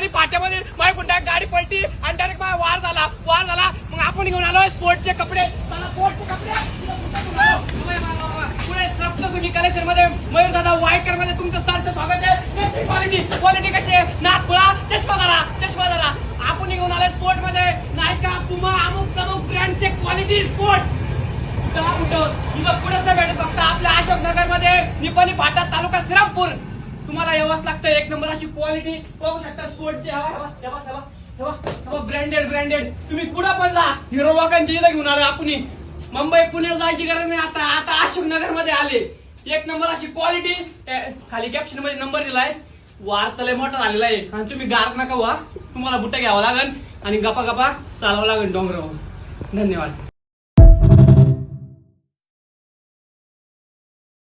निपाणी पाट्यामध्ये माझ्या कुठल्या गाडी पलटी आणि डायरेक्ट वार झाला मग आपण घेऊन आलो स्पोर्टचे कपडे पुढे सप्तसुखी कलेक्शन मध्ये मयूर दादा वायकर मध्ये तुमचं सहर्ष स्वागत आहे. क्वालिटी कशी आहे नागपुरा चष्मा धरा आपण घेऊन आलोय स्पोर्ट मध्ये नायका पुमा अमुक ब्रँडचे क्वालिटी स्पोर्ट कुठं पुढेच नाही भेटत फक्त आपल्या अशोकनगर मध्ये निपाणी फाटा तालुका श्रीरामपूर. तुम्हाला यावंच लागतं एक नंबर अशी क्वालिटी बघू शकता स्पोर्टची. ब्रँडेड तुम्ही कुठं पण जा हिरो लोकांची इथं घेऊन आलो आपण. मुंबई पुण्याला जायची गरज नाही आता अशोकनगर मध्ये आले. एक नंबर अशी क्वालिटी. खाली कॅप्शन मध्ये नंबर दिलाय. वार तले मोठा झालेला आहे आणि तुम्ही गार नका व्हा. तुम्हाला बुट्या घ्यावं लागेल आणि गपा चालावं लागेल डोंगरावर. धन्यवाद.